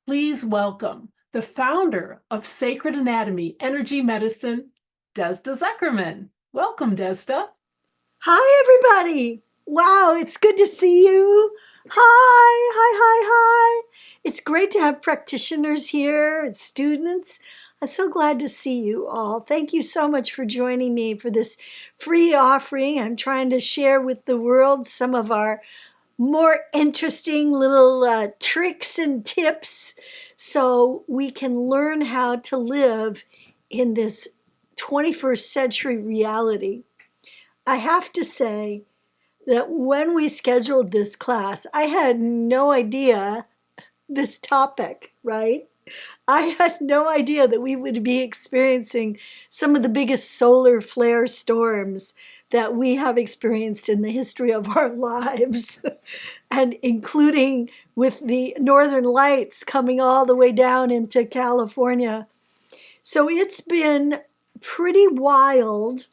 Please welcome the founder of Sacred Anatomy Energy Medicine, Desda Zuckerman. Welcome, Desda. Hi, everybody. Wow, it's good to see you. Hi, hi, hi, hi. It's great to have practitioners here and students. I'm so glad to see you all. Thank you so much for joining me for this free offering. I'm trying to share with the world some of our more interesting little tricks and tips so we can learn how to live in this 21st century reality. I have to say that when we scheduled this class, I had no idea this topic, right? I had no idea that we would be experiencing some of the biggest solar flare storms that we have experienced in the history of our lives, and including with the northern lights coming all the way down into California. So it's been pretty wild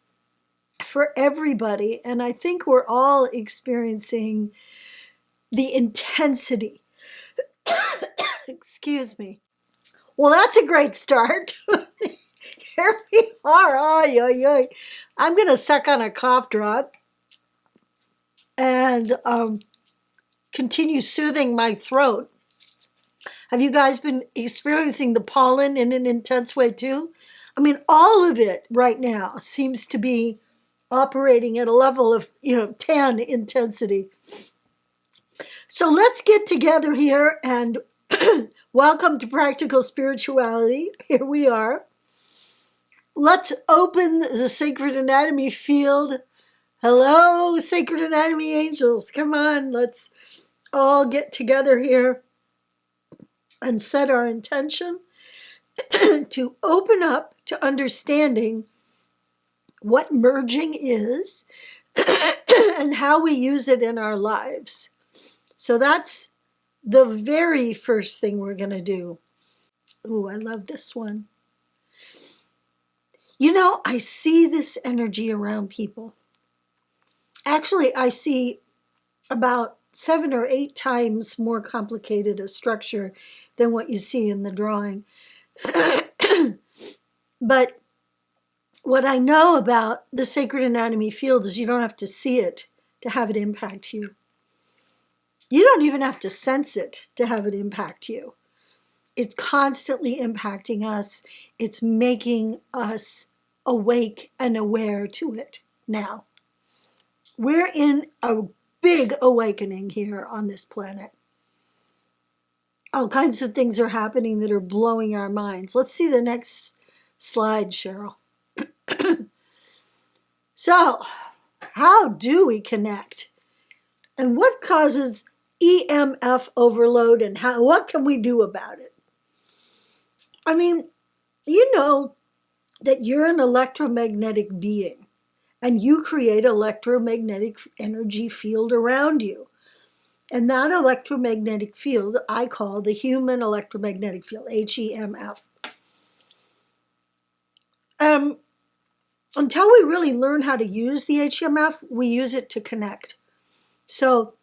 for everybody, and I think we're all experiencing the intensity. Excuse me. Well, that's a great start. Here we are. Oy, oy, oy. I'm going to suck on a cough drop and continue soothing my throat. Have you guys been experiencing the pollen in an intense way too? I mean, all of it right now seems to be operating at a level of 10 intensity. So let's get together here and welcome to Practical Spirituality. Here we are. Let's open the Sacred Anatomy field. Hello, Sacred Anatomy angels. Come on, let's all get together here and set our intention to open up to understanding what merging is and how we use it in our lives. So that's the very first thing we're going to do. Ooh, I love this one. I see this energy around people. Actually, I see about 7 or 8 times more complicated a structure than what you see in the drawing. But what I know about the Sacred Anatomy field is you don't have to see it to have it impact you. You don't even have to sense it to have it impact you. It's constantly impacting us. It's making us awake and aware to it now. We're in a big awakening here on this planet. All kinds of things are happening that are blowing our minds. Let's see the next slide, Cheryl. So, how do we connect? And what causes EMF overload, and what can we do about it? I mean, you know that you're an electromagnetic being, and you create electromagnetic energy field around you. And that electromagnetic field I call the human electromagnetic field, HEMF. Until we really learn how to use the HEMF, we use it to connect. So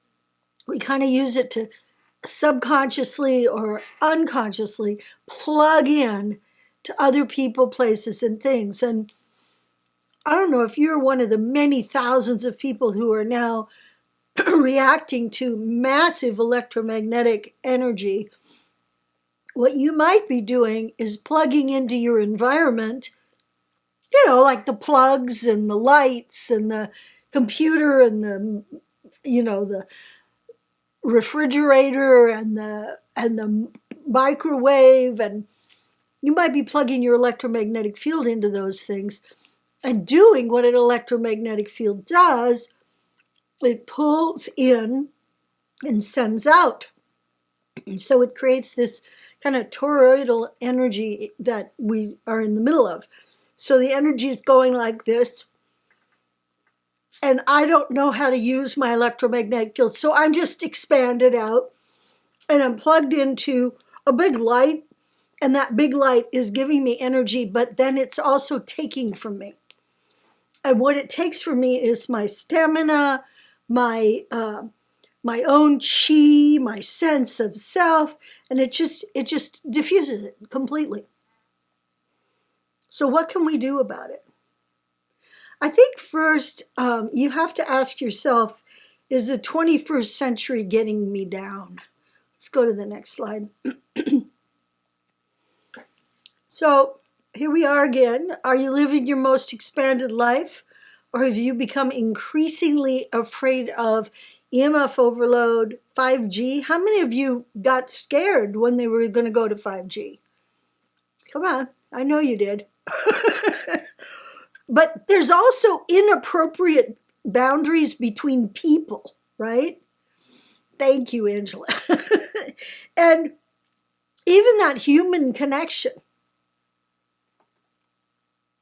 we kind of use it to subconsciously or unconsciously plug in to other people, places, and things. And I don't know if you're one of the many thousands of people who are now reacting to massive electromagnetic energy. What you might be doing is plugging into your environment, like the plugs and the lights and the computer and the refrigerator and the microwave, and you might be plugging your electromagnetic field into those things and doing what an electromagnetic field does. It pulls in and sends out. And so it creates this kind of toroidal energy that we are in the middle of. So the energy is going like this. And I don't know how to use my electromagnetic field. So I'm just expanded out. And I'm plugged into a big light. And that big light is giving me energy, but then it's also taking from me. And what it takes from me is my stamina, my my own chi, my sense of self, and it just diffuses it completely. So what can we do about it? I think first you have to ask yourself, is the 21st century getting me down? Let's go to the next slide. So here we are again. Are you living your most expanded life? Or have you become increasingly afraid of EMF overload, 5G? How many of you got scared when they were going to go to 5G? Come on, I know you did. But there's also inappropriate boundaries between people, right? Thank you, Angela. And even that human connection.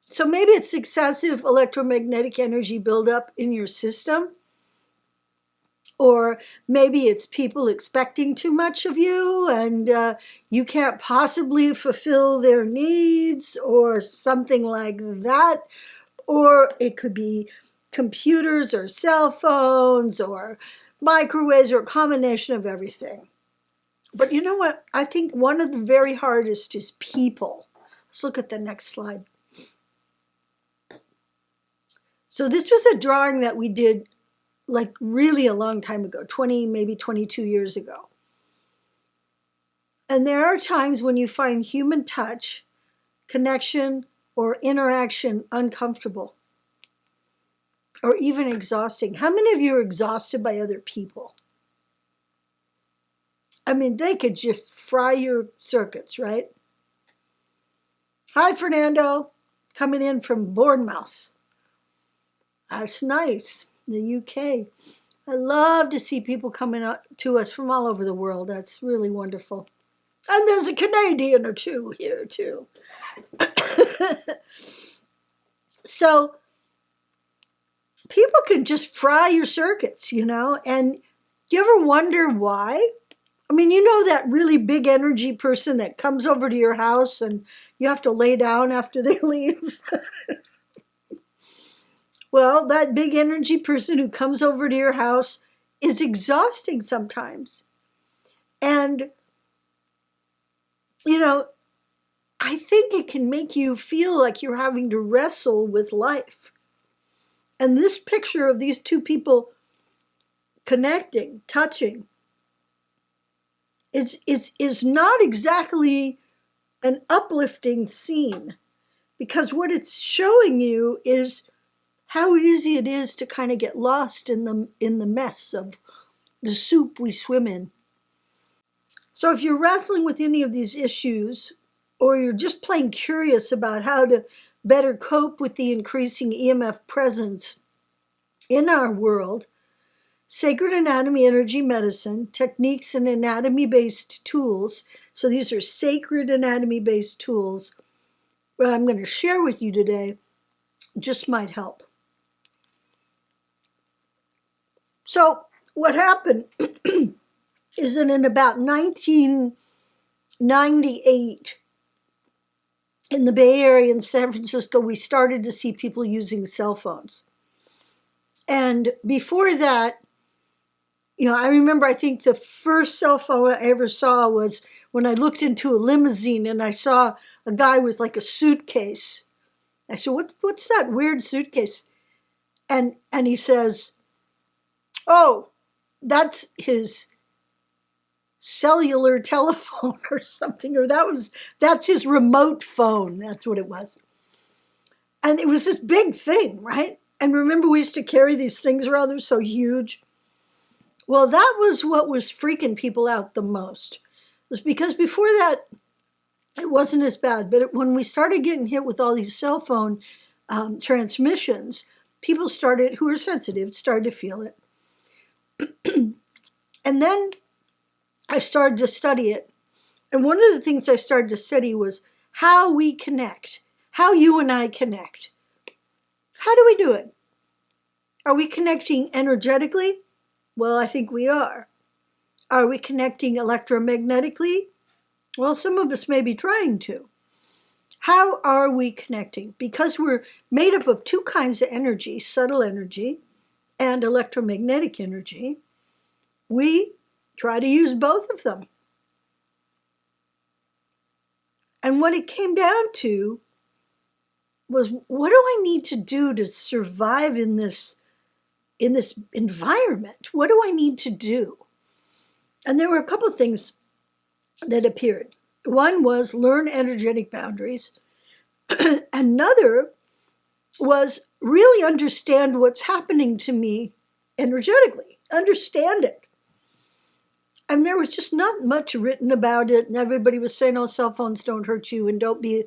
So maybe it's excessive electromagnetic energy buildup in your system, or maybe it's people expecting too much of you and you can't possibly fulfill their needs or something like that. Or it could be computers or cell phones or microwaves or a combination of everything. But you know what? I think one of the very hardest is people. Let's look at the next slide. So this was a drawing that we did like really a long time ago, 20, maybe 22 years ago. And there are times when you find human touch, connection, or interaction uncomfortable or even exhausting. How many of you are exhausted by other people? I mean, they could just fry your circuits, right? Hi, Fernando, coming in from Bournemouth. That's nice, the UK. I love to see people coming up to us from all over the world. That's really wonderful. And there's a Canadian or two here, too. So people can just fry your circuits, you know, and do you ever wonder why? I mean, you know that really big energy person that comes over to your house and you have to lay down after they leave? Well, that big energy person who comes over to your house is exhausting sometimes. And, you know, I think it can make you feel like you're having to wrestle with life. And this picture of these two people connecting, touching, is not exactly an uplifting scene, because what it's showing you is how easy it is to kind of get lost in the mess of the soup we swim in. So if you're wrestling with any of these issues, or you're just plain curious about how to better cope with the increasing EMF presence in our world, Sacred Anatomy Energy Medicine, techniques and anatomy-based tools, so these are sacred anatomy-based tools that I'm going to share with you today, just might help. So what happened is that in about 1998, in the Bay Area in San Francisco, we started to see people using cell phones. And before that, you know, I remember, I think the first cell phone I ever saw was when I looked into a limousine and I saw a guy with like a suitcase. I said, what's that weird suitcase? And he says, oh, that's his cellular telephone or something, or that's his remote phone. That's what it was. And it was this big thing, right? And remember, we used to carry these things around. They were so huge. Well, that was what was freaking people out the most. It was because before that, it wasn't as bad. But when we started getting hit with all these cell phone transmissions, people who are sensitive, started to feel it. And then I started to study it. And one of the things I started to study was how we connect, how you and I connect. How do we do it? Are we connecting energetically? Well, I think we are. Are we connecting electromagnetically? Well, some of us may be trying to. How are we connecting? Because we're made up of two kinds of energy, subtle energy and electromagnetic energy. we try to use both of them. And what it came down to was, what do I need to do to survive in this environment? What do I need to do? And there were a couple of things that appeared. One was learn energetic boundaries. Another was really understand what's happening to me energetically, understand it. And there was just not much written about it, and everybody was saying, "Oh, cell phones don't hurt you, and don't be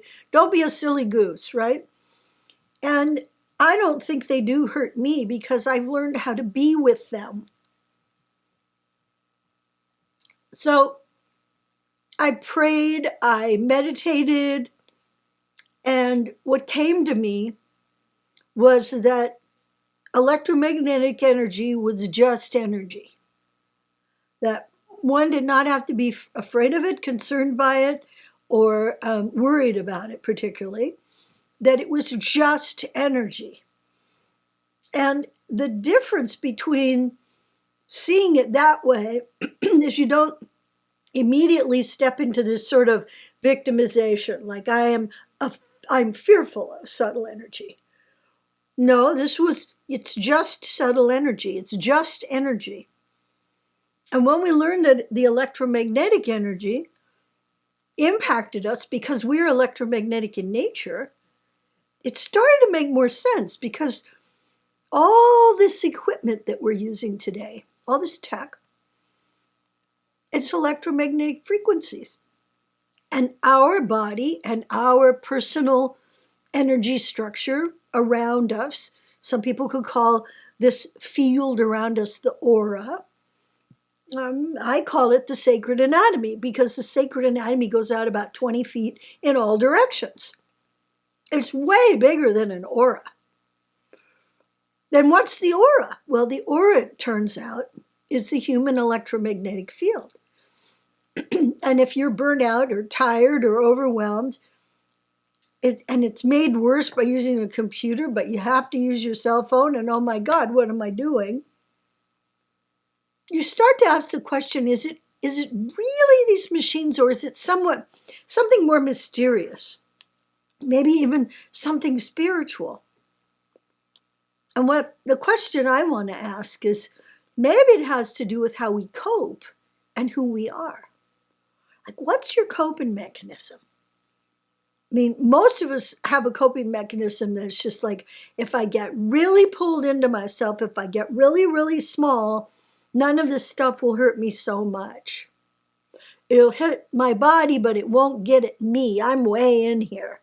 a silly goose," right? And I don't think they do hurt me because I've learned how to be with them. So I prayed, I meditated, and what came to me was that electromagnetic energy was just energy. That one did not have to be afraid of it, concerned by it, or worried about it particularly. That it was just energy. And the difference between seeing it that way is you don't immediately step into this sort of victimization, like I'm fearful of subtle energy. No, it's just subtle energy. It's just energy. And when we learned that the electromagnetic energy impacted us because we're electromagnetic in nature, it started to make more sense, because all this equipment that we're using today, all this tech, it's electromagnetic frequencies. And our body and our personal energy structure around us, some people could call this field around us the aura. I call it the sacred anatomy, because the sacred anatomy goes out about 20 feet in all directions. It's way bigger than an aura. Then what's the aura? Well, the aura, it turns out, is the human electromagnetic field. And if you're burnt out or tired or overwhelmed, and it's made worse by using a computer, but you have to use your cell phone, and oh my God, what am I doing? You start to ask the question, is it really these machines, or is it something more mysterious? Maybe even something spiritual. And what the question I want to ask is, maybe it has to do with how we cope and who we are. Like, what's your coping mechanism? I mean, most of us have a coping mechanism that's just like, if I get really pulled into myself, if I get really, really small, none of this stuff will hurt me so much. It'll hit my body, but it won't get at me. I'm way in here.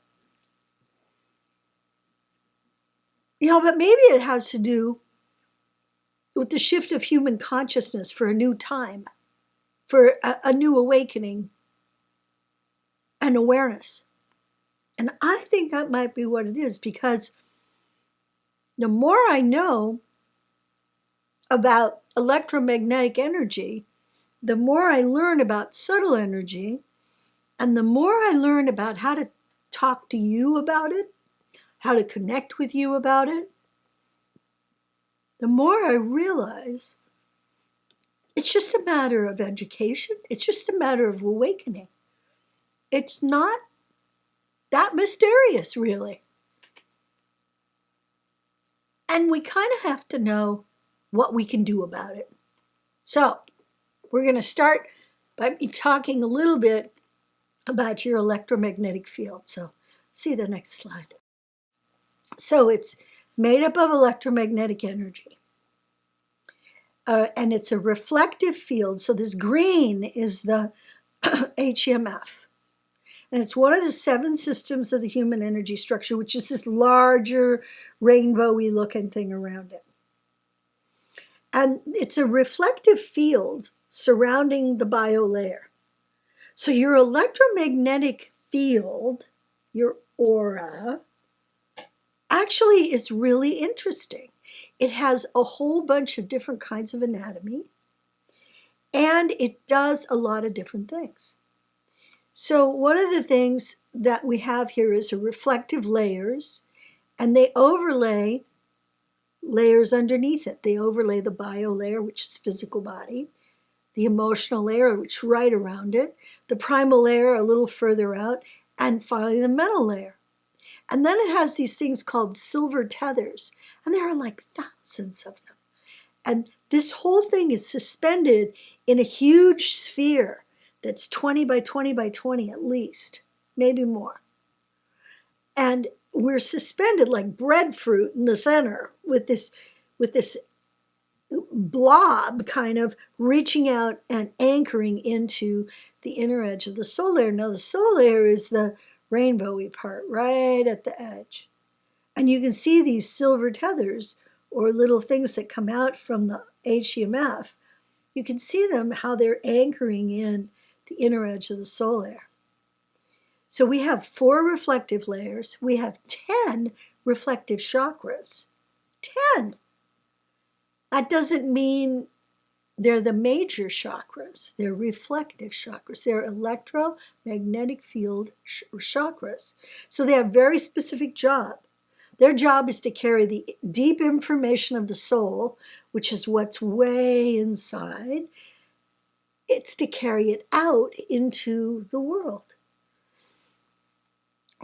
But maybe it has to do with the shift of human consciousness for a new time, for a new awakening and awareness. And I think that might be what it is, because the more I know about electromagnetic energy, the more I learn about subtle energy, and the more I learn about how to talk to you about it, how to connect with you about it, the more I realize it's just a matter of education. It's just a matter of awakening. It's not that mysterious, really. And we kind of have to know what we can do about it. So we're going to start by me talking a little bit about your electromagnetic field. So see the next slide. So it's made up of electromagnetic energy. And it's a reflective field. So this green is the HEMF. And it's one of the 7 systems of the human energy structure, which is this larger rainbowy looking thing around it. And it's a reflective field surrounding the bio layer. So your electromagnetic field, your aura, actually is really interesting. It has a whole bunch of different kinds of anatomy, and it does a lot of different things. So one of the things that we have here is a reflective layers, and they overlay layers underneath it. They overlay the bio layer, which is physical body, the emotional layer, which is right around it, the primal layer a little further out, and finally the mental layer. And then it has these things called silver tethers, and there are like thousands of them. And this whole thing is suspended in a huge sphere that's 20 by 20 by 20 at least, maybe more. And we're suspended like breadfruit in the center with this blob kind of reaching out and anchoring into the inner edge of the soul layer. Now the soul layer is the rainbowy part right at the edge. And you can see these silver tethers or little things that come out from the HEMF. You can see them, how they're anchoring in the inner edge of the soul layer. So we have 4 reflective layers. We have 10 reflective chakras. 10! That doesn't mean they're the major chakras. They're reflective chakras. They're electromagnetic field chakras. So they have very specific job. Their job is to carry the deep information of the soul, which is what's way inside. It's to carry it out into the world.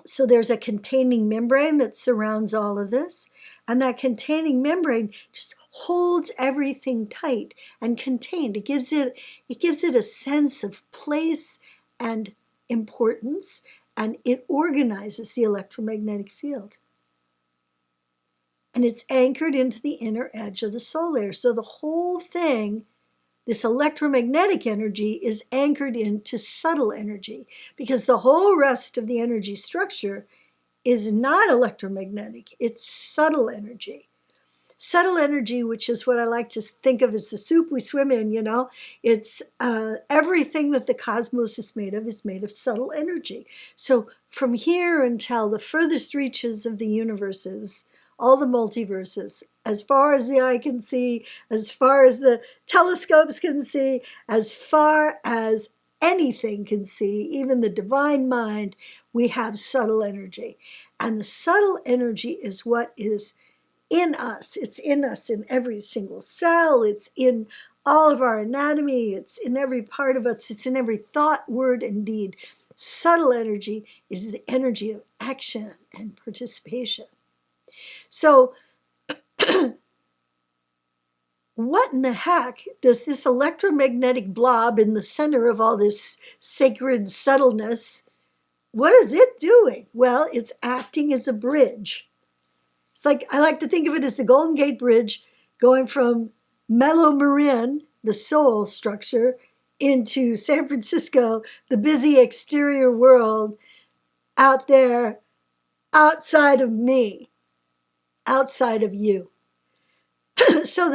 So there's a containing membrane that surrounds all of this, and that containing membrane just holds everything tight and contained. It gives it a sense of place and importance, and it organizes the electromagnetic field. And it's anchored into the inner edge of the soul layer. So the whole thing, this electromagnetic energy, is anchored into subtle energy, because the whole rest of the energy structure is not electromagnetic. It's subtle energy. Subtle energy, which is what I like to think of as the soup we swim in, you know. It's everything that the cosmos is made of subtle energy. So from here until the furthest reaches of the universes, all the multiverses, as far as the eye can see, as far as the telescopes can see, as far as anything can see, even the divine mind, we have subtle energy. And the subtle energy is what is in us. It's in us in every single cell. It's in all of our anatomy. It's in every part of us. It's in every thought, word, and deed. Subtle energy is the energy of action and participation. So what in the heck does this electromagnetic blob in the center of all this sacred subtleness, what is it doing? Well, it's acting as a bridge. It's like, I like to think of it as the Golden Gate Bridge going from Melo Marin, the soul structure, into San Francisco, the busy exterior world out there, outside of me, outside of you. So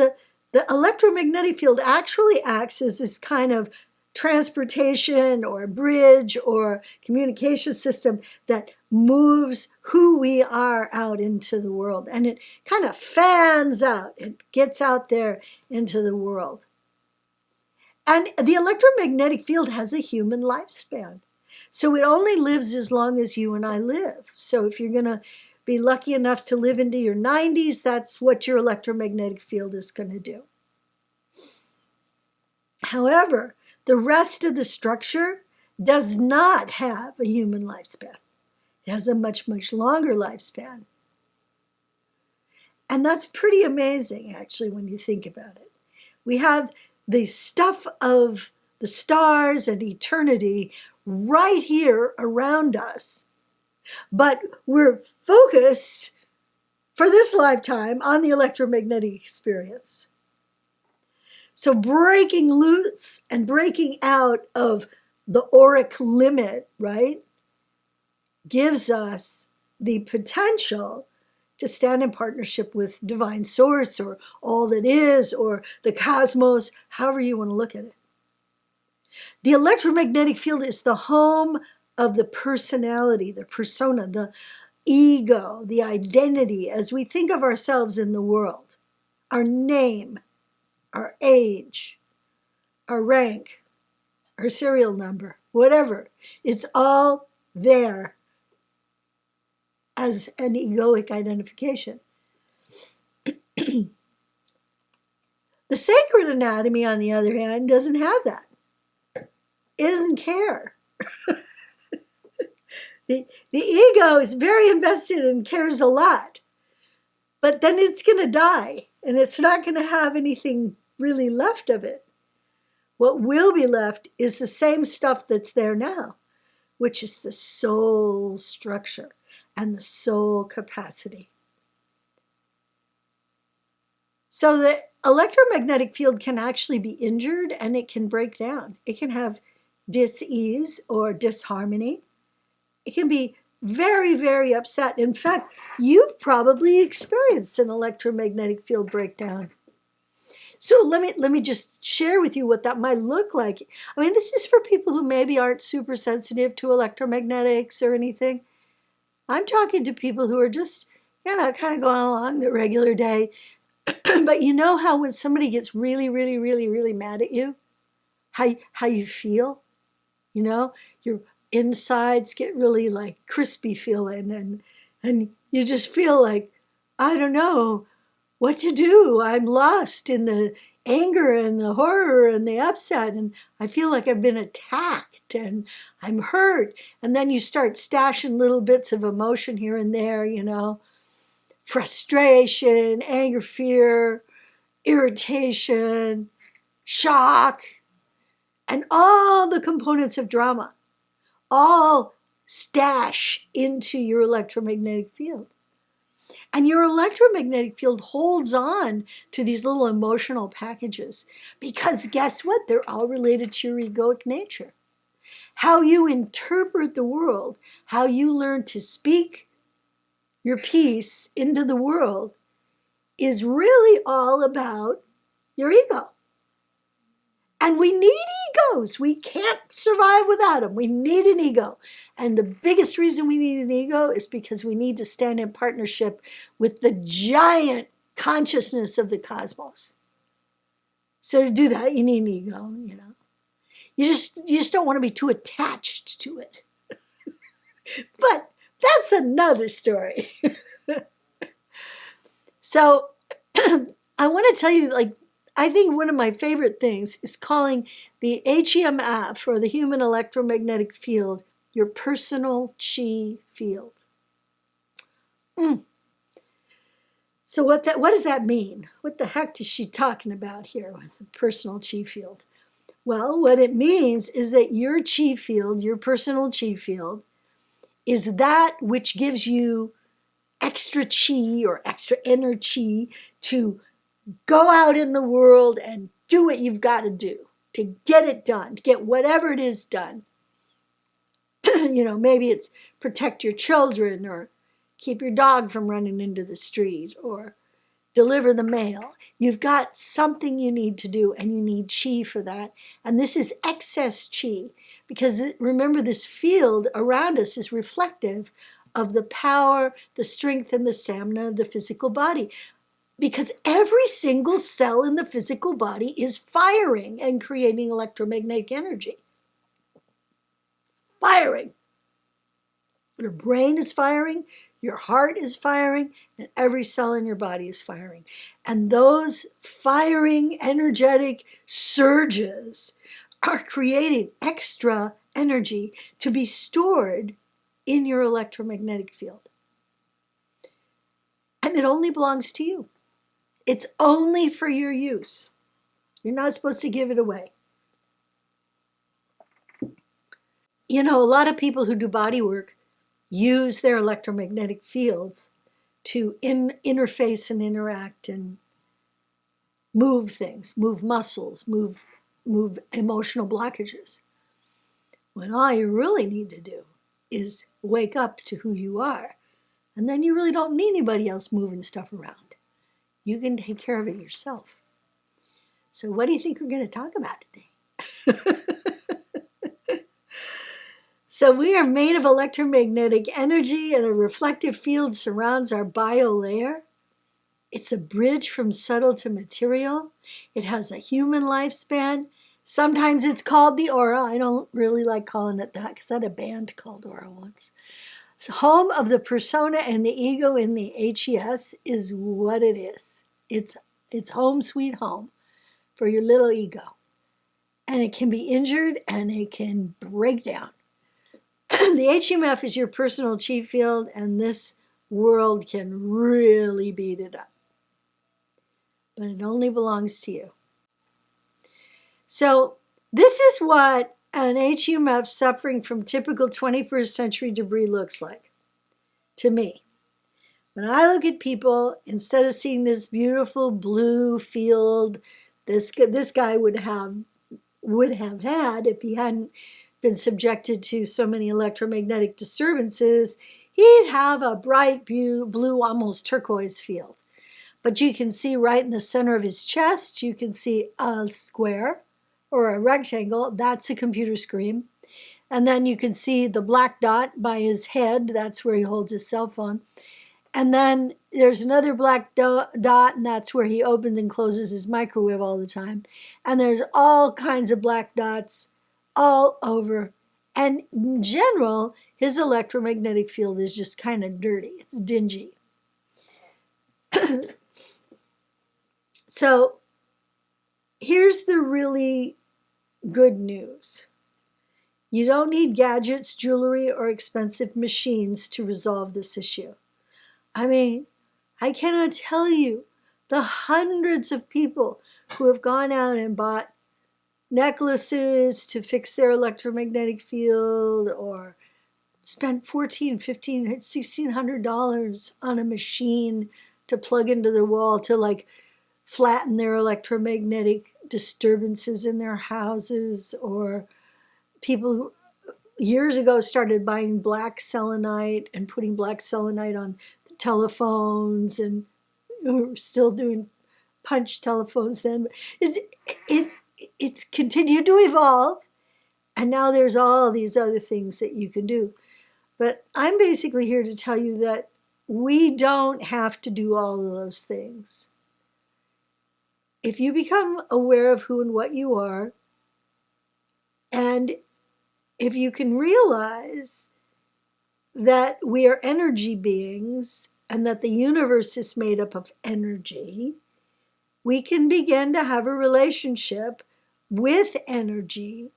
the electromagnetic field actually acts as this kind of transportation or bridge or communication system that moves who we are out into the world. And it kind of fans out. It gets out there into the world. And the electromagnetic field has a human lifespan. So it only lives as long as you and I live. So if you're going to be lucky enough to live into your 90s, that's what your electromagnetic field is going to do. However, the rest of the structure does not have a human lifespan. It has a much, much longer lifespan. And that's pretty amazing, actually, when you think about it. We have the stuff of the stars and eternity right here around us. But we're focused for this lifetime on the electromagnetic experience. So breaking loose and breaking out of the auric limit, right, gives us the potential to stand in partnership with divine source or all that is or the cosmos, however you want to look at it. The electromagnetic field is the home of the personality, the persona, the ego, the identity as we think of ourselves in the world. Our name, our age, our rank, our serial number, whatever. It's all there as an egoic identification. The sacred anatomy, on the other hand, doesn't have that. It doesn't care. The ego is very invested and cares a lot, but then it's going to die, and it's not going to have anything really left of it. What will be left is the same stuff that's there now, which is the soul structure and the soul capacity. So the electromagnetic field can actually be injured and it can break down. It can have dis-ease or disharmony. It can be very, very upset. In fact, you've probably experienced an electromagnetic field breakdown. So let me just share with you what that might look like. I mean, this is for people who maybe aren't super sensitive to electromagnetics or anything. I'm talking to people who are just, kind of going along the regular day. But you know how when somebody gets really, really, really, really mad at you, how you feel? Your insides get really like crispy feeling, and you just feel like, I don't know what to do. I'm lost in the anger and the horror and the upset, and I feel like I've been attacked and I'm hurt. And then you start stashing little bits of emotion here and there, frustration, anger, fear, irritation, shock, and all the components of drama, all stash into your electromagnetic field. And your electromagnetic field holds on to these little emotional packages because guess what? They're all related to your egoic nature. How you interpret the world, how you learn to speak your piece into the world is really all about your ego. And we need egos. We can't survive without them. We need an ego. And the biggest reason we need an ego is because we need to stand in partnership with the giant consciousness of the cosmos. So to do that, you need an ego, You just don't want to be too attached to it. But that's another story. So I want to tell you, I think one of my favorite things is calling the HEMF, or the human electromagnetic field, your personal chi field. So what does that mean? What the heck is she talking about here with the personal chi field? Well, what it means is that your chi field, your personal chi field, is that which gives you extra chi or extra inner chi to go out in the world and do what you've got to do, to get it done, to get whatever it is done. Maybe it's protect your children, or keep your dog from running into the street, or deliver the mail. You've got something you need to do, and you need chi for that. And this is excess chi, because remember, this field around us is reflective of the power, the strength, and the stamina of the physical body. Because every single cell in the physical body is firing and creating electromagnetic energy. Firing. Your brain is firing, your heart is firing, and every cell in your body is firing. And those firing energetic surges are creating extra energy to be stored in your electromagnetic field. And it only belongs to you. It's only for your use. You're not supposed to give it away. A lot of people who do body work use their electromagnetic fields to interface and interact and move things, move muscles, move emotional blockages. When all you really need to do is wake up to who you are. And then you really don't need anybody else moving stuff around. You can take care of it yourself. So what do you think we're going to talk about today? So we are made of electromagnetic energy, and a reflective field surrounds our bio layer. It's a bridge from subtle to material. It has a human lifespan. Sometimes it's called the aura. I don't really like calling it that because I had a band called Aura once. It's home of the persona and the ego in the HES is what it is. It's home sweet home. for your little ego. And it can be injured and it can break down. The HUMF is your personal chi field, and this world can really beat it up. But it only belongs to you. So this is what an HUMF suffering from typical 21st century debris looks like to me. When I look at people, instead of seeing this beautiful blue field this guy would have had if he hadn't been subjected to so many electromagnetic disturbances, he'd have a bright blue, almost turquoise field. But you can see right in the center of his chest, you can see a square or a rectangle. That's a computer screen. And then you can see the black dot by his head. That's where he holds his cell phone. And then there's another black dot, and that's where he opens and closes his microwave all the time. And there's all kinds of black dots all over. And in general, his electromagnetic field is just kind of dirty. It's dingy. So here's the really good news. You don't need gadgets, jewelry, or expensive machines to resolve this issue. I mean, I cannot tell you the hundreds of people who have gone out and bought necklaces to fix their electromagnetic field, or spent $1,400, $1,500, $1,600 on a machine to plug into the wall to like flatten their electromagnetic disturbances in their houses. Or people who years ago started buying black selenite and putting black selenite on telephones, and we were still doing punch telephones then. It's continued to evolve, and now there's all these other things that you can do. But I'm basically here to tell you that we don't have to do all of those things. If you become aware of who and what you are, and if you can realize that we are energy beings and that the universe is made up of energy, we can begin to have a relationship with energy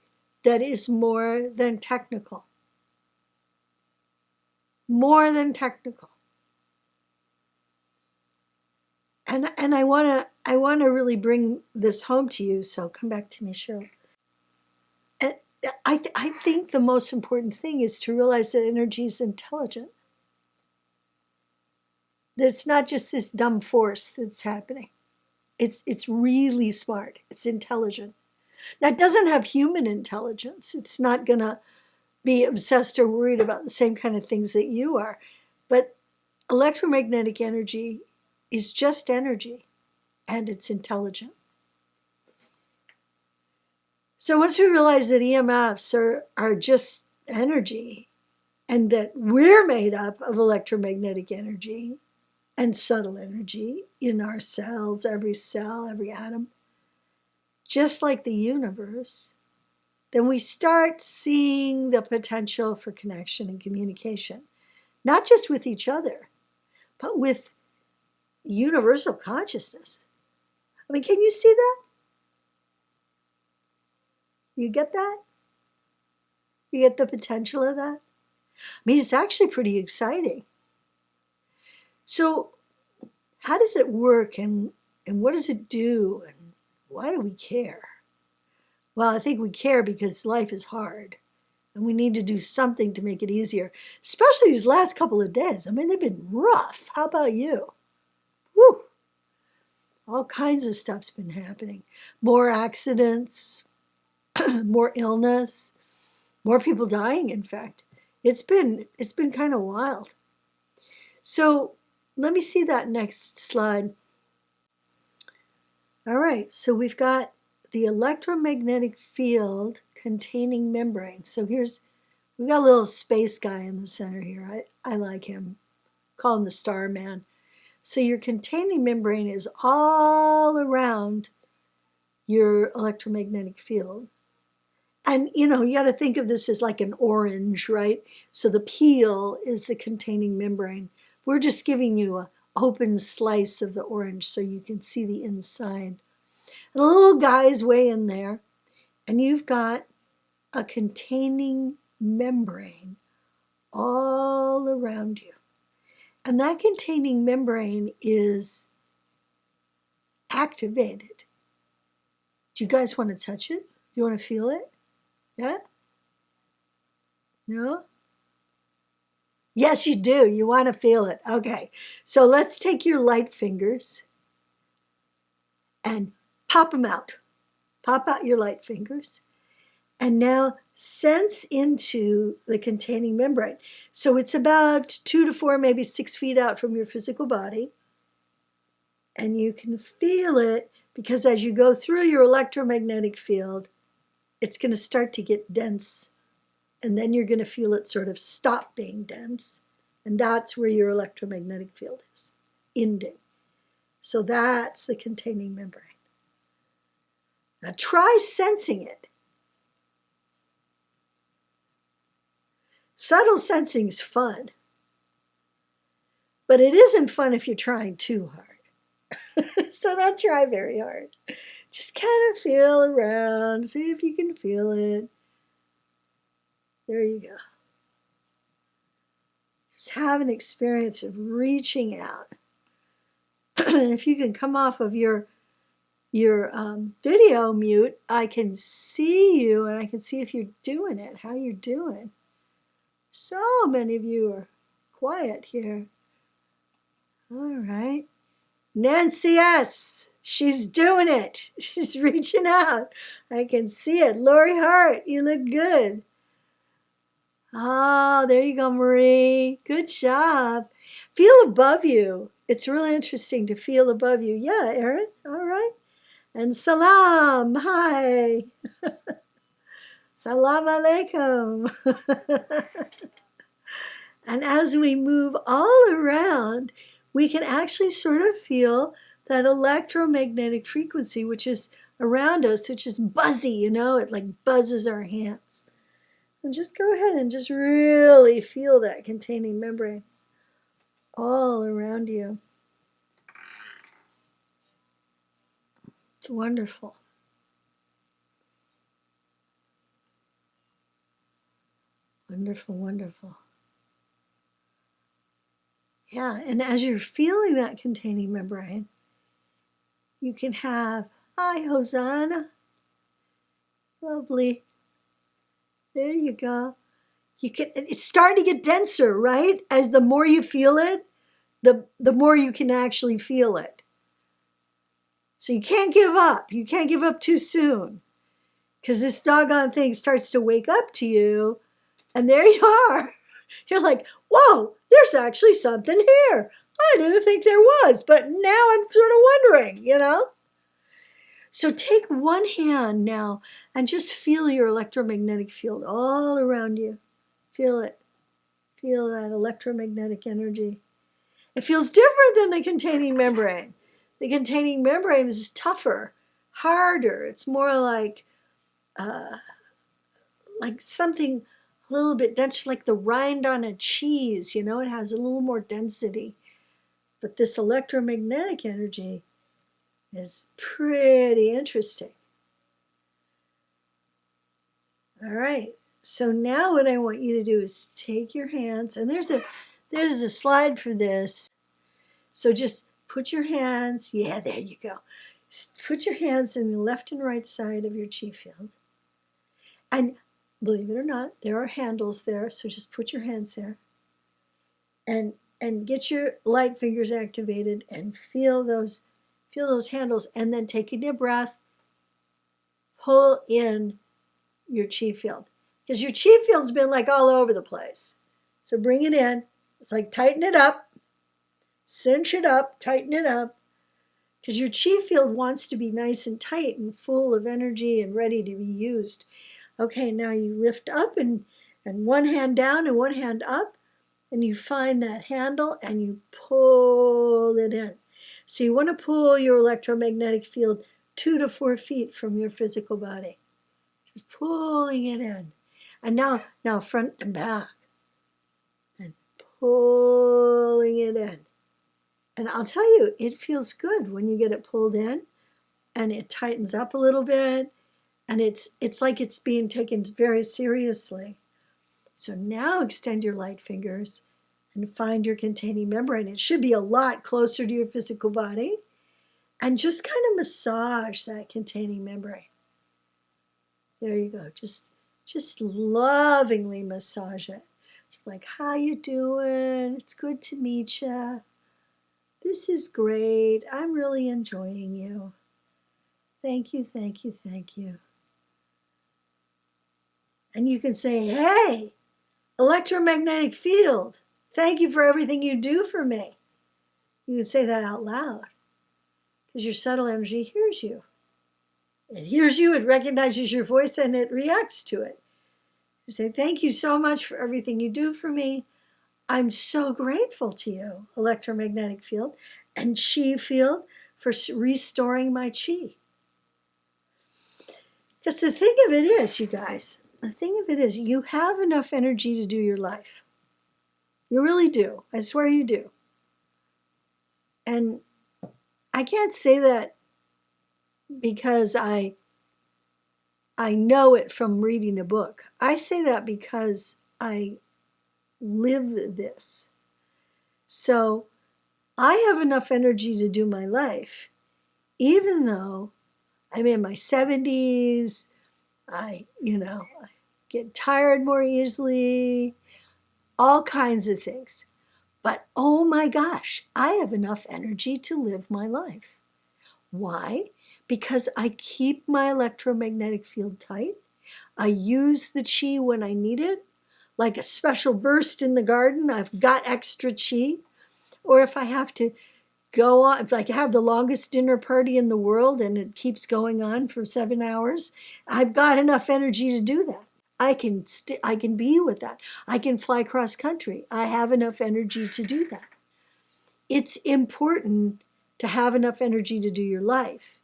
that is more than technical. More than technical. And I want to really bring this home to you, so come back to me, Cheryl. I think the most important thing is to realize that energy is intelligent. That it's not just this dumb force that's happening. It's really smart. It's intelligent. Now, it doesn't have human intelligence. It's not going to be obsessed or worried about the same kind of things that you are. But electromagnetic energy is just energy, and it's intelligent. So once we realize that EMFs are just energy, and that we're made up of electromagnetic energy and subtle energy in our cells, every cell, every atom, just like the universe, then we start seeing the potential for connection and communication, not just with each other, but with universal consciousness. I mean, can you see that? You get that? You get the potential of that? I mean, it's actually pretty exciting. So how does it work, and what does it do, and why do we care? Well, I think we care because life is hard, and we need to do something to make it easier, especially these last couple of days. I mean, they've been rough. How about you? Woo! All kinds of stuff's been happening. More accidents, more illness, more people dying, in fact. It's been kind of wild. So let me see that next slide. All right, so we've got the electromagnetic field containing membrane. So we've got a little space guy in the center here. I like him. Call him the Star Man. So your containing membrane is all around your electromagnetic field. And, you got to think of this as like an orange, right? So the peel is the containing membrane. We're just giving you an open slice of the orange so you can see the inside. And a little guy's way in there, and you've got a containing membrane all around you. And that containing membrane is activated. Do you guys want to touch it? Do you want to feel it? Yeah? No? Yes, you do. You want to feel it. Okay. So let's take your light fingers and pop them out. Pop out your light fingers. And now sense into the containing membrane. So it's about 2 to 4, maybe 6 feet out from your physical body. And you can feel it because as you go through your electromagnetic field, it's going to start to get dense. And then you're going to feel it sort of stop being dense. And that's where your electromagnetic field is, ending. So that's the containing membrane. Now try sensing it. Subtle sensing is fun, but it isn't fun if you're trying too hard. So don't try very hard. Just kind of feel around, see if you can feel it. There you go. Just have an experience of reaching out. If you can come off of your video mute, I can see you and I can see if you're doing it, how you're doing. So many of you are quiet here. All right. Nancy S. She's doing it. She's reaching out. I can see it. Lori Hart, you look good. Oh, there you go, Marie. Good job. Feel above you. It's really interesting to feel above you. Yeah, Erin. All right. And salam. Hi. Salam alaikum. And as we move all around, we can actually sort of feel that electromagnetic frequency, which is around us, which is buzzy, you know, it like buzzes our hands. And just go ahead and just really feel that containing membrane all around you. It's wonderful. Wonderful, wonderful. Yeah, and as you're feeling that containing membrane, you can have, hi, Hosanna. Lovely. There you go. It's starting to get denser, right? As the more you feel it, the more you can actually feel it. So you can't give up. You can't give up too soon. Because this doggone thing starts to wake up to you, and there you are. You're like, whoa, there's actually something here. I didn't think there was, but now I'm sort of wondering, you know? So take one hand now and just feel your electromagnetic field all around you. Feel it. Feel that electromagnetic energy. It feels different than the containing membrane. The containing membrane is tougher, harder. It's more like something a little bit dense, like the rind on a cheese, you know, it has a little more density. But this electromagnetic energy is pretty interesting. All right, so now what I want you to do is take your hands, and there's a slide for this. So just put your hands, yeah, there you go. Put your hands in the left and right side of your chi field. And believe it or not, there are handles there, so just put your hands there. And get your light fingers activated and feel those handles, and then take a deep breath, pull in your chi field. Because your chi field's been like all over the place. So bring it in. It's like tighten it up, cinch it up, tighten it up. Because your chi field wants to be nice and tight and full of energy and ready to be used. Okay, now you lift up and one hand down and one hand up, and you find that handle and you pull it in. So you want to pull your electromagnetic field 2 to 4 feet from your physical body. Just pulling it in. And now front and back. And pulling it in. And I'll tell you, it feels good when you get it pulled in. and it tightens up a little bit, and it's like it's being taken very seriously. So now extend your light fingers and find your containing membrane. It should be a lot closer to your physical body. And just kind of massage that containing membrane. There you go. Just lovingly massage it. Like, how you doing? It's good to meet you. This is great. I'm really enjoying you. Thank you, thank you, thank you. And you can say, hey, electromagnetic field, thank you for everything you do for me. You can say that out loud because your subtle energy hears you. It hears you, it recognizes your voice, and it reacts to it. You say, thank you so much for everything you do for me. I'm so grateful to you, electromagnetic field and chi field, for restoring my chi. Because the thing of it is, you guys, the thing of it is, you have enough energy to do your life. You really do. I swear you do. And I can't say that because I know it from reading a book. I say that because I live this. So I have enough energy to do my life, even though I'm in my 70s. I get tired more easily, all kinds of things. But oh my gosh, I have enough energy to live my life. Why? Because I keep my electromagnetic field tight. I use the chi when I need it, like a special burst in the garden. I've got extra chi. Or if I have to go on, if I have the longest dinner party in the world and it keeps going on for 7 hours, I've got enough energy to do that. I can be with that. I can fly cross country. I have enough energy to do that. It's important to have enough energy to do your life.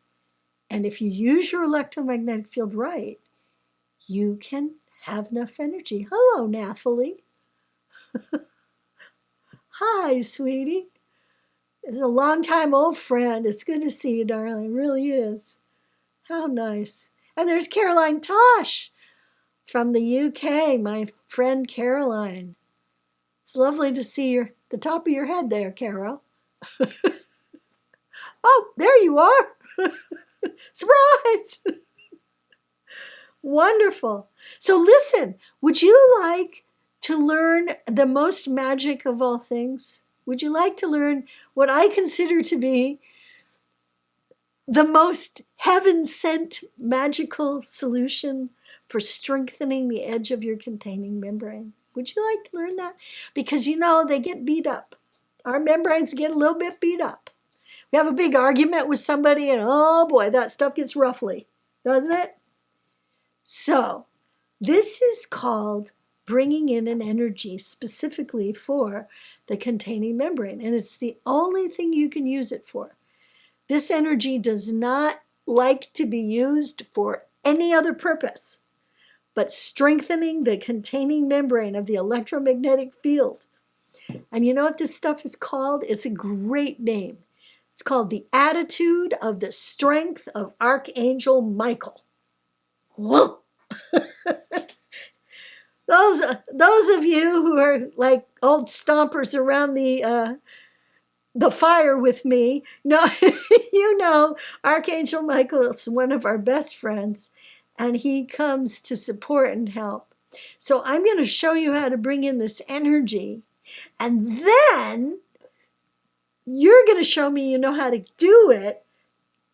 And if you use your electromagnetic field right, you can have enough energy. Hello, Nathalie. Hi, sweetie. It's a long-time old friend. It's good to see you, darling. It really is. How nice. And there's Caroline Tosh from the UK, my friend Caroline. It's lovely to see the top of your head there, Carol. Oh, there you are. Surprise! Wonderful. So listen, would you like to learn the most magic of all things? Would you like to learn what I consider to be the most heaven-sent magical solution for strengthening the edge of your containing membrane? Would you like to learn that? Because they get beat up. Our membranes get a little bit beat up. We have a big argument with somebody and oh boy, that stuff gets ruffly, doesn't it? So this is called bringing in an energy specifically for the containing membrane. And it's the only thing you can use it for. This energy does not like to be used for any other purpose but strengthening the containing membrane of the electromagnetic field. And you know what this stuff is called? It's a great name. It's called the attitude of the strength of Archangel Michael. Whoa! Those of you who are like old stompers around the fire with me, you know Archangel Michael is one of our best friends, and he comes to support and help. So I'm going to show you how to bring in this energy, and then you're going to show me you know how to do it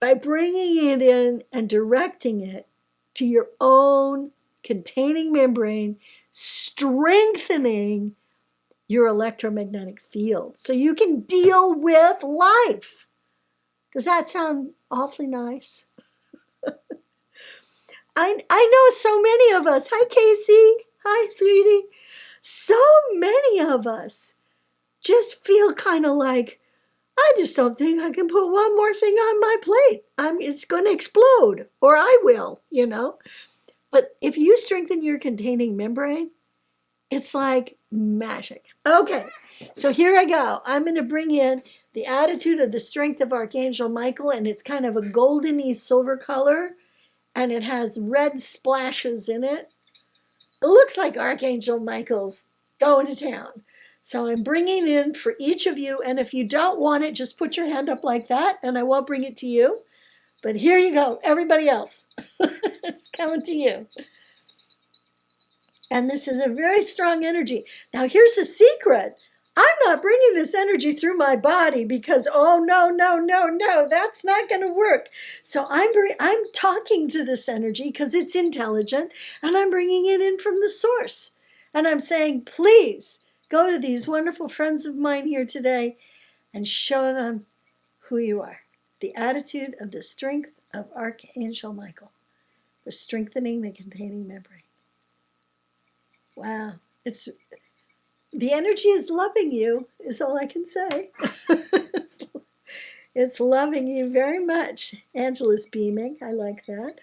by bringing it in and directing it to your own containing membrane, strengthening your electromagnetic field so you can deal with life. Does that sound awfully nice? I know so many of us. Hi, Casey. Hi, sweetie. So many of us just feel kind of like, I just don't think I can put one more thing on my plate. It's going to explode, or I will, But if you strengthen your containing membrane, it's like magic. Okay, so here I go. I'm going to bring in the attitude of the strength of Archangel Michael, and it's kind of a goldeny silver color, and it has red splashes in it. It looks like Archangel Michael's going to town. So I'm bringing in for each of you, and if you don't want it, just put your hand up like that, and I won't bring it to you. But here you go, everybody else. It's coming to you. And this is a very strong energy. Now, here's the secret. I'm not bringing this energy through my body because, oh, no, that's not going to work. So I'm talking to this energy because it's intelligent, and I'm bringing it in from the source. And I'm saying, please go to these wonderful friends of mine here today and show them who you are. The attitude of the strength of Archangel Michael for strengthening the containing membrane. Wow, the energy is loving you, is all I can say. It's loving you very much. Angela's beaming. I like that.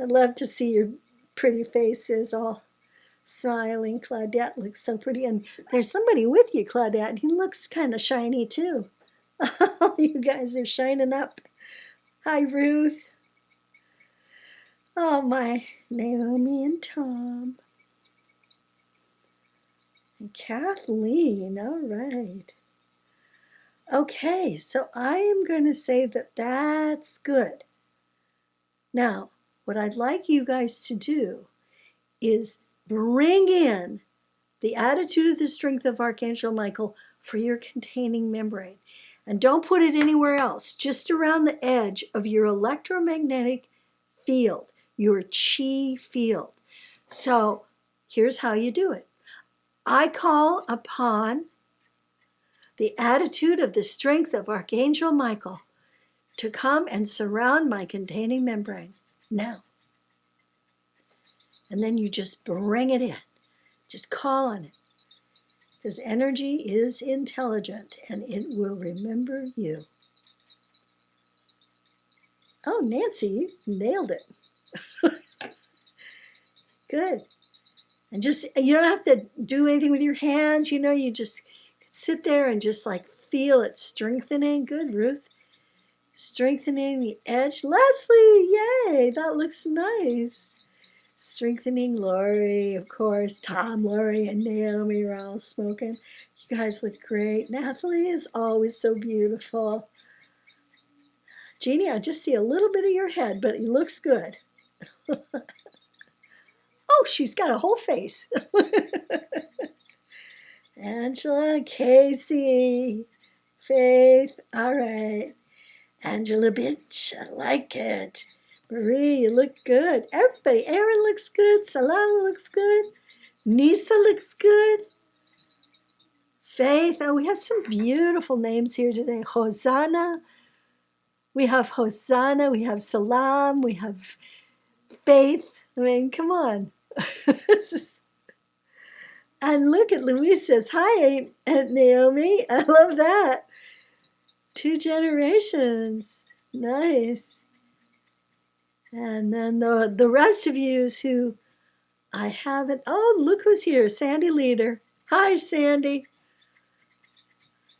I'd love to see your pretty faces all smiling. Claudette looks so pretty. And there's somebody with you, Claudette. He looks kind of shiny, too. You guys are shining up. Hi, Ruth. Oh, my Naomi and Tom. And Kathleen, all right. Okay, so I am going to say that that's good. Now, what I'd like you guys to do is bring in the attitude of the strength of Archangel Michael for your containing membrane. And don't put it anywhere else, just around the edge of your electromagnetic field, your chi field. So here's how you do it. I call upon the attitude of the strength of Archangel Michael to come and surround my containing membrane now. And then you just bring it in. Just call on it. Because energy is intelligent and it will remember you. Oh, Nancy, you nailed it. Good. And just, you don't have to do anything with your hands, you just sit there and just like feel it strengthening. Good, Ruth. Strengthening the edge. Leslie, yay, that looks nice. Strengthening Lori, of course. Tom, Lori, and Naomi are all smoking. You guys look great. Nathalie is always so beautiful. Jeannie, I just see a little bit of your head, but it looks good. Oh, she's got a whole face. Angela, Casey, Faith, all right. Angela, bitch, I like it. Marie, you look good. Everybody, Aaron looks good. Salama looks good. Nisa looks good. Faith, oh, we have some beautiful names here today. Hosanna. We have Hosanna. We have Salam. We have Faith. I mean, come on. And look at Louise says, hi, Aunt Naomi. I love that. 2 generations. Nice. And then the rest of you who I haven't. Oh, look who's here. Sandy Leader. Hi, Sandy.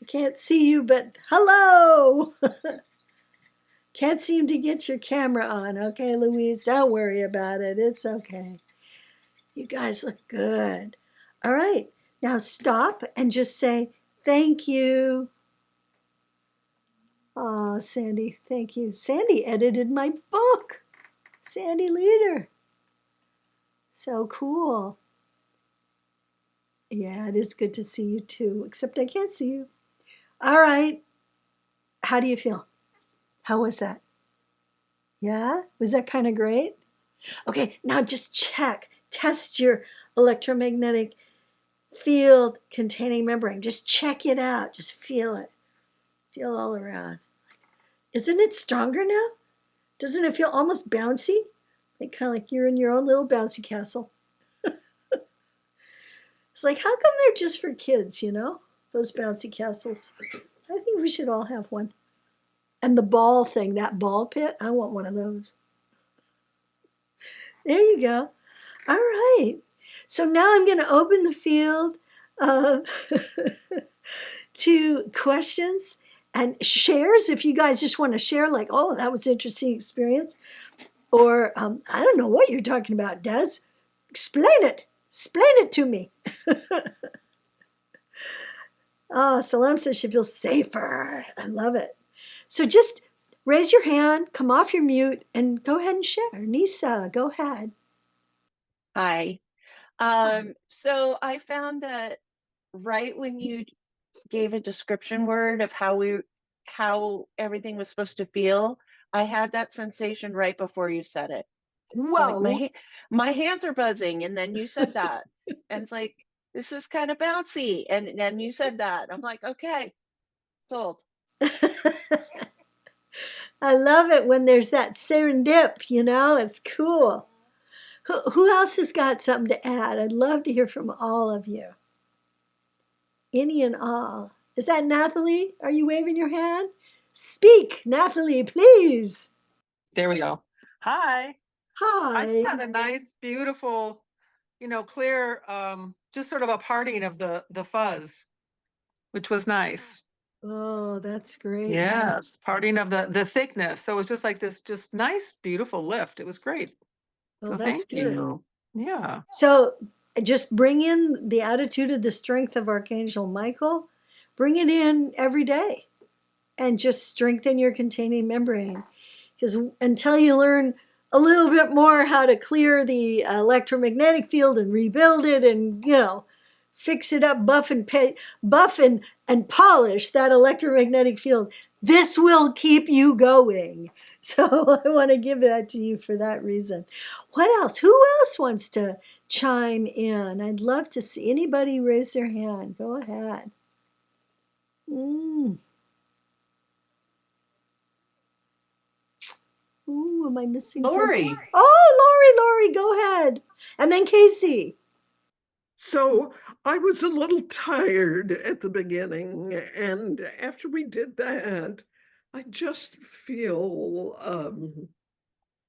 I can't see you, but hello. Can't seem to get your camera on. Okay, Louise, don't worry about it. It's okay. You guys look good. All right, now stop and just say, thank you. Oh, Sandy, thank you. Sandy edited my book. Sandy Leader. So cool. Yeah, it is good to see you too, except I can't see you. All right. How do you feel? How was that? Yeah? Was that kind of great? Okay, now just check. Test your electromagnetic field containing membrane. Just check it out. Just feel it. Feel all around. Isn't it stronger now? Doesn't it feel almost bouncy? Like kind of like you're in your own little bouncy castle. It's like, how come they're just for kids, those bouncy castles? I think we should all have one. And the ball thing, that ball pit, I want one of those. There you go. All right. So now I'm going to open the field of to questions and shares if you guys just want to share, like, oh, that was an interesting experience. Or I don't know what you're talking about, Des. Explain it. Explain it to me. Oh, Salam says she feels safer. I love it. So just raise your hand, come off your mute, and go ahead and share. Nisa, go ahead. Hi. So I found that right when you gave a description word of how everything was supposed to feel, I had that sensation right before you said it. So like Whoa. my hands are buzzing, and then you said that, and it's like this is kind of bouncy, and then you said that. I'm like, okay, sold. I love it when there's that serendip, it's cool. Who else has got something to add? I'd love to hear from all of you. Any and all. Is that Nathalie? Are you waving your hand? Speak, Nathalie, please. There we go. Hi. I Hi. just had a nice, beautiful, clear, just sort of a parting of the fuzz, which was nice. Oh, that's great. Yes, parting of the thickness. So it was just like this, just nice, beautiful lift. It was great. Oh, So that's thank good. you. Yeah. So just bring in the attitude of the strength of Archangel Michael. Bring it in every day and just strengthen your containing membrane. Because until you learn a little bit more how to clear the electromagnetic field and rebuild it and, fix it up, buff and polish that electromagnetic field, this will keep you going. So I want to give that to you for that reason. What else? Who else wants to chime in? I'd love to see anybody raise their hand. Go ahead. Ooh, am I missing Lori. something? Oh, Lori, go ahead. And then Casey. So I was a little tired at the beginning, and after we did that, I just feel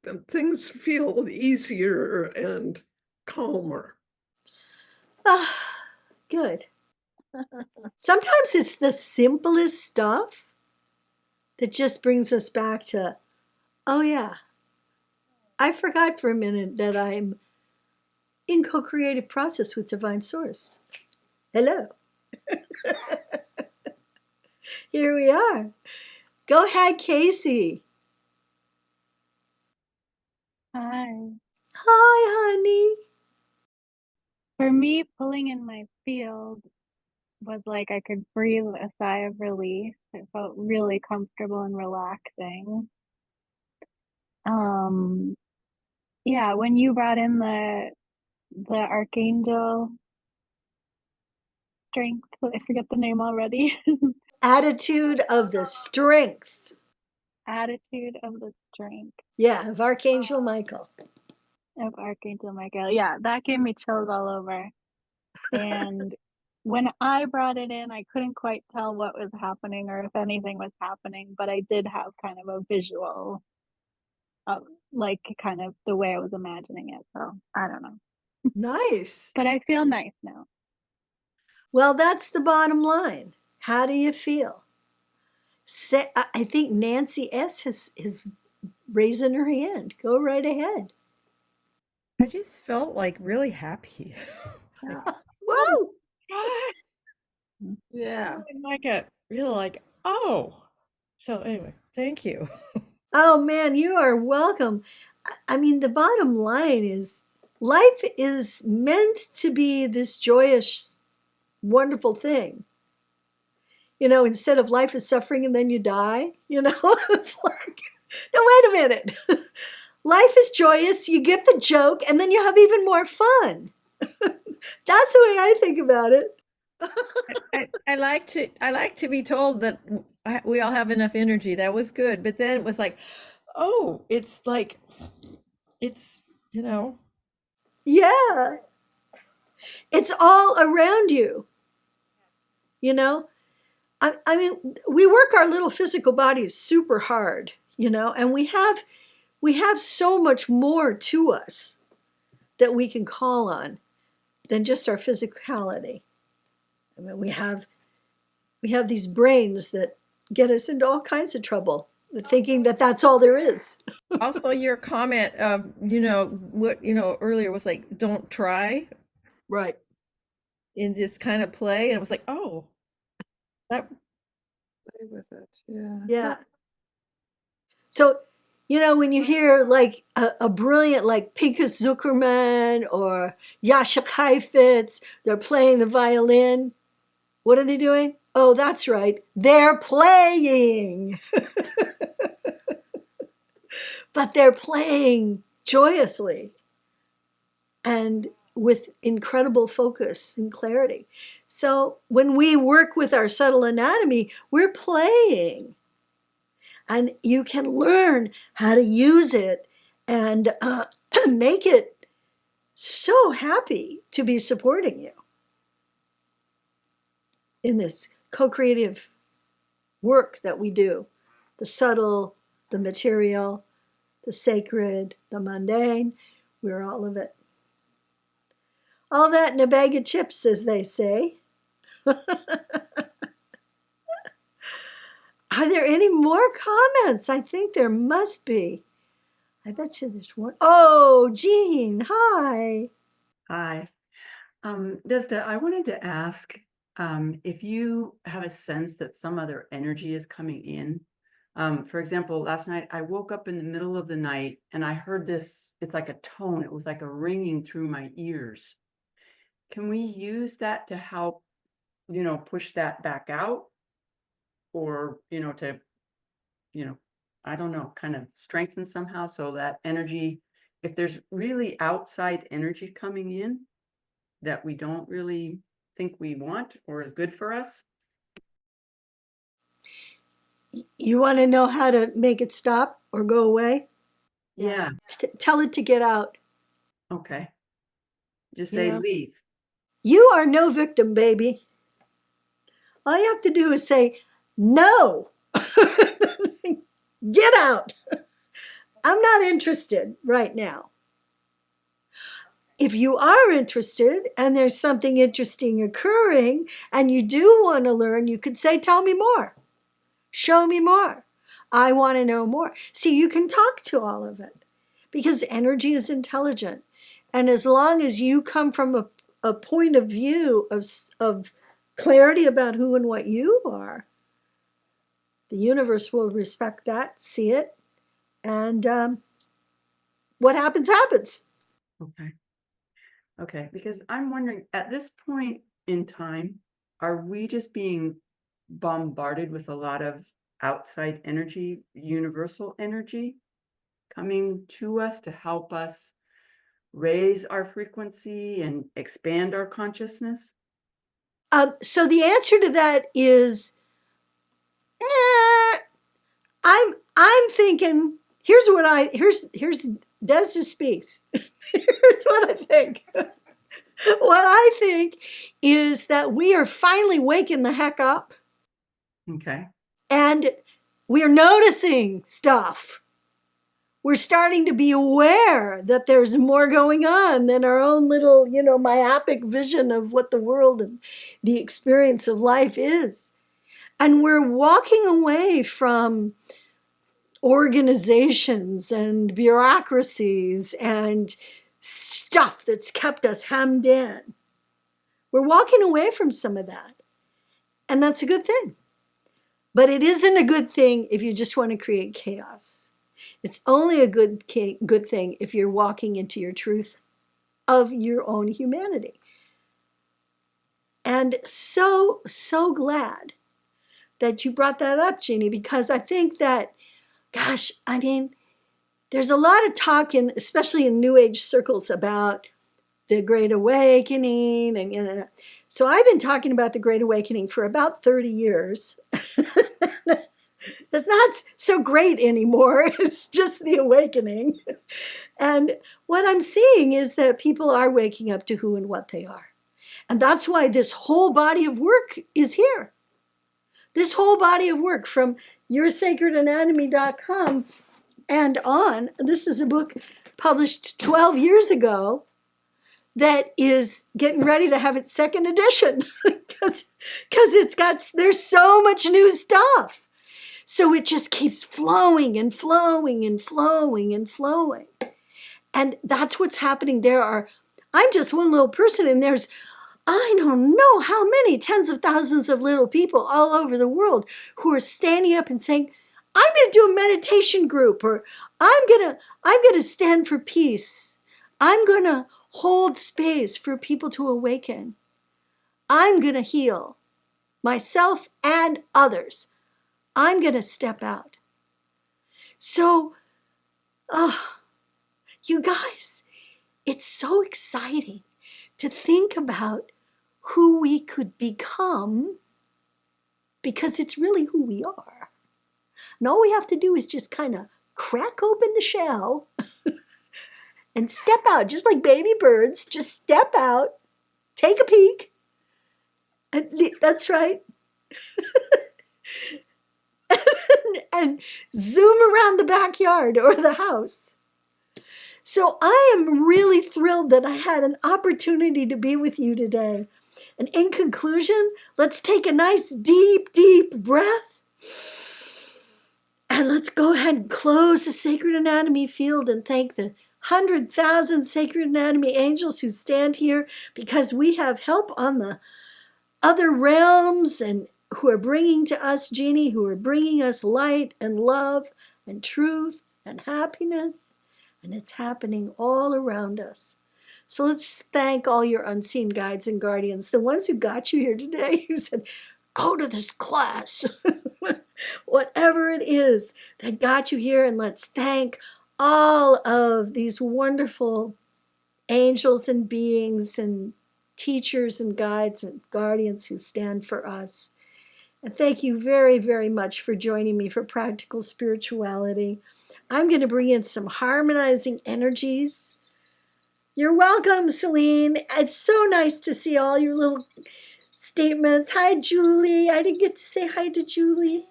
that things feel easier and calmer. Ah, good. Sometimes it's the simplest stuff that just brings us back to, oh yeah, I forgot for a minute that I'm in co-creative process with Divine Source. Hello. Here we are. Go ahead, Casey. Hi. Hi, honey. For me, pulling in my field was like I could breathe a sigh of relief. It felt really comfortable and relaxing. Yeah, when you brought in the archangel strength, I forget the name already. Attitude of the strength. Attitude of the strength Yeah, of Archangel Michael. of Archangel Michael. Yeah, that gave me chills all over. And when I brought it in, I couldn't quite tell what was happening or if anything was happening, but I did have kind of a visual of like kind of the way I was imagining it. So I don't know. Nice. But I feel nice now. Well, that's the bottom line. How do you feel? I think Nancy S. is raising her hand. Go right ahead. I just felt like really happy. Whoa! Yeah. And like a really like, oh. So anyway, thank you. Oh man, you are welcome. I mean, the bottom line is life is meant to be this joyous, wonderful thing. Instead of life is suffering and then you die, it's like, no, wait a minute. Life is joyous, you get the joke, and then you have even more fun. That's the way I think about it. I like to be told that we all have enough energy. That was good. But then it was like, oh, it's like, it's, Yeah. It's all around you. I mean, we work our little physical bodies super hard, and we have so much more to us that we can call on than just our physicality. I mean, we have we have these brains that get us into all kinds of trouble, thinking that that's all there is. Also, your comment of, what, earlier was like, don't try Right. and just kind of play. And it was like, oh, that, Play with it. Yeah. Yeah. So, when you hear like a brilliant like Pinka Zuckerman or Jascha Heifetz, they're playing the violin. What are they doing? Oh, that's right. They're playing. But they're playing joyously and with incredible focus and clarity. So when we work with our subtle anatomy, we're playing. And you can learn how to use it and make it so happy to be supporting you in this co-creative work that we do. The subtle, the material, the sacred, the mundane, we're all of it. All that in a bag of chips, as they say. Are there any more comments? I think there must be. I bet you there's one. Oh, Jean, hi. Hi. Desda, I wanted to ask if you have a sense that some other energy is coming in. For example, last night I woke up in the middle of the night and I heard this, it's like a tone, it was like a ringing through my ears. Can we use that to help, push that back out? Or, to, I don't know, kind of strengthen somehow so that energy, if there's really outside energy coming in that we don't really think we want or is good for us. You want to know how to make it stop or go away? Yeah. Tell it to get out. Okay. Just say leave. You are no victim, baby. All you have to do is say, no. Get out. I'm not interested right now. If you are interested and there's something interesting occurring and you do want to learn, you could say, tell me more. Show me more. I want to know more. See, you can talk to all of it because energy is intelligent. And as long as you come from a point of view of clarity about who and what you are, the universe will respect that, see it, and what happens, happens. Okay, because I'm wondering, at this point in time, are we just being bombarded with a lot of outside energy, universal energy coming to us to help us raise our frequency and expand our consciousness? So the answer to that is, I'm thinking, here's Desda speaks. Here's what I think. What I think is that we are finally waking the heck up. Okay. And we're noticing stuff. We're starting to be aware that there's more going on than our own little, myopic vision of what the world and the experience of life is. And we're walking away from organizations and bureaucracies and stuff that's kept us hemmed in. We're walking away from some of that. And that's a good thing. But it isn't a good thing if you just want to create chaos. It's only a good thing if you're walking into your truth of your own humanity. And so glad that you brought that up, Jeannie, because I think that, gosh, there's a lot of talk especially in New Age circles about the Great Awakening. And so I've been talking about the Great Awakening for about 30 years. It's not so great anymore. It's just the awakening. And what I'm seeing is that people are waking up to who and what they are. And that's why this whole body of work is here. This whole body of work from yoursacredanatomy.com and on. This is a book published 12 years ago that is getting ready to have its second edition because there's so much new stuff. So it just keeps flowing and flowing and flowing and flowing. And that's what's happening. I'm just one little person, and there's, I don't know how many tens of thousands of little people all over the world who are standing up and saying, I'm going to do a meditation group, or I'm going to stand for peace. I'm going to hold space for people to awaken. I'm going to heal myself and others. I'm going to step out. So, you guys, it's so exciting to think about who we could become, because it's really who we are. And all we have to do is just kind of crack open the shell and step out, just like baby birds. Just step out, take a peek. That's right. And zoom around the backyard or the house. So I am really thrilled that I had an opportunity to be with you today. And in conclusion, let's take a nice deep, deep breath. And let's go ahead and close the Sacred Anatomy field and thank the 100,000 Sacred Anatomy angels who stand here, because we have help on the other realms and who are bringing to us, Jeannie, who are bringing us light and love and truth and happiness. And it's happening all around us. So let's thank all your unseen guides and guardians, the ones who got you here today, who said, go to this class, whatever it is that got you here. And let's thank all of these wonderful angels and beings and teachers and guides and guardians who stand for us. And thank you very, very much for joining me for Practical Spirituality. I'm going to bring in some harmonizing energies. You're welcome, Celine. It's so nice to see all your little statements. Hi, Julie. I didn't get to say hi to Julie.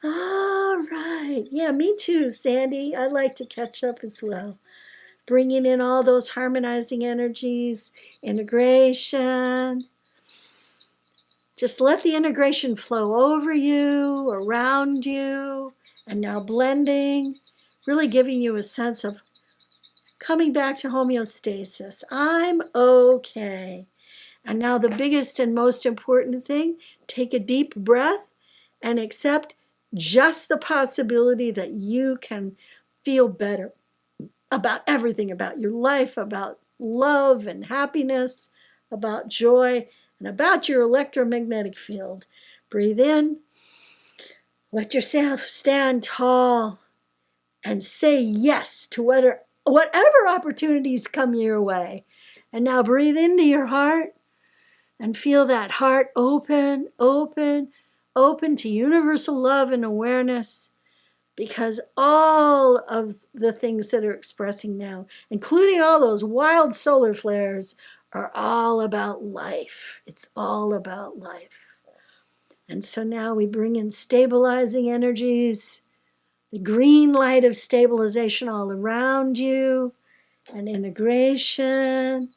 All right. Yeah, me too, Sandy. I'd like to catch up as well. Bringing in all those harmonizing energies, integration. Just let the integration flow over you, around you, and now blending, really giving you a sense of coming back to homeostasis. I'm okay. And now the biggest and most important thing, take a deep breath and accept just the possibility that you can feel better about everything, about your life, about love and happiness, about joy, and about your electromagnetic field. Breathe in. Let yourself stand tall and say yes to whatever opportunities come your way. And now breathe into your heart and feel that heart open, open, open to universal love and awareness, because all of the things that are expressing now, including all those wild solar flares, are all about life. It's all about life. And so now we bring in stabilizing energies, the green light of stabilization all around you, and integration,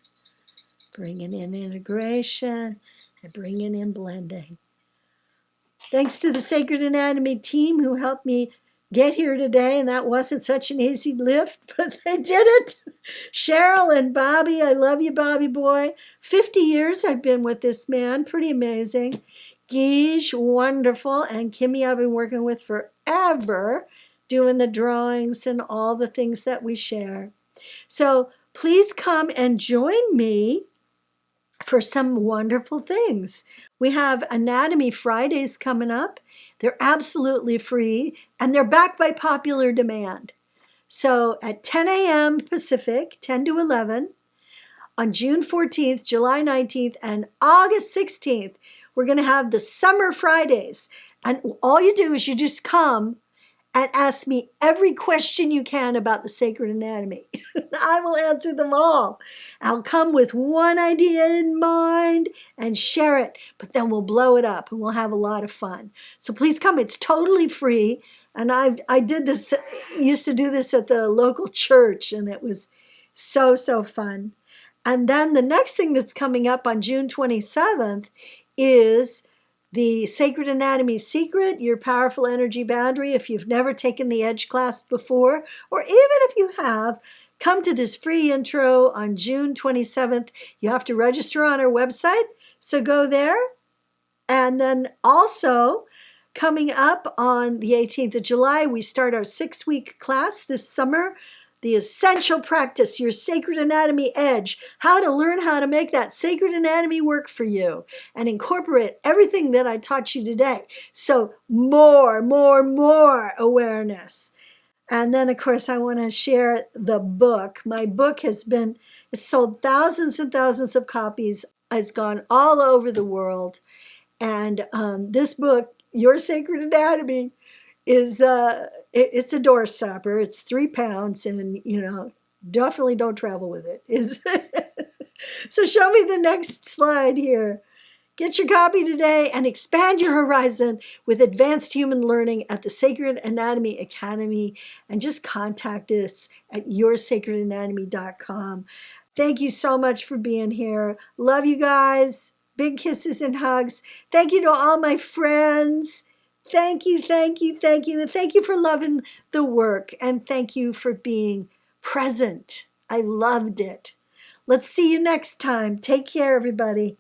bringing in integration, and bringing in blending. Thanks to the Sacred Anatomy team who helped me get here today, and that wasn't such an easy lift, but they did it. Cheryl and Bobby, I love you, Bobby boy. 50 years I've been with this man, pretty amazing. Guige, wonderful, and Kimmy I've been working with forever, doing the drawings and all the things that we share. So please come and join me for some wonderful things. We have Anatomy Fridays coming up. They're absolutely free, and they're backed by popular demand. So at 10 a.m. Pacific, 10 to 11, on June 14th, July 19th, and August 16th, we're going to have the Summer Fridays. And all you do is you just come and ask me every question you can about the Sacred Anatomy. I will answer them all. I'll come with one idea in mind and share it, but then we'll blow it up and we'll have a lot of fun. So please come. It's totally free. And I did this, used to do this at the local church, and it was so, so fun. And then the next thing that's coming up on June 27th is the Sacred Anatomy Secret, Your Powerful Energy Boundary. If you've never taken the Edge class before, or even if you have, come to this free intro on June 27th. You have to register on our website, so go there. And then also, coming up on the 18th of July, we start our 6-week class this summer, The Essential Practice, Your Sacred Anatomy Edge, how to learn how to make that sacred anatomy work for you and incorporate everything that I taught you today. So more awareness. And then, of course, I want to share the book. My book it's sold thousands and thousands of copies. It's gone all over the world. And this book, Your Sacred Anatomy, is it's a doorstopper. It's 3 pounds, and definitely don't travel with it. So show me the next slide here. Get your copy today and expand your horizon with advanced human learning at the Sacred Anatomy Academy, and just contact us at yoursacredanatomy.com. Thank you so much for being here. Love you guys. Big kisses and hugs. Thank you to all my friends. Thank you. And thank you for loving the work. And thank you for being present. I loved it. Let's see you next time. Take care, everybody.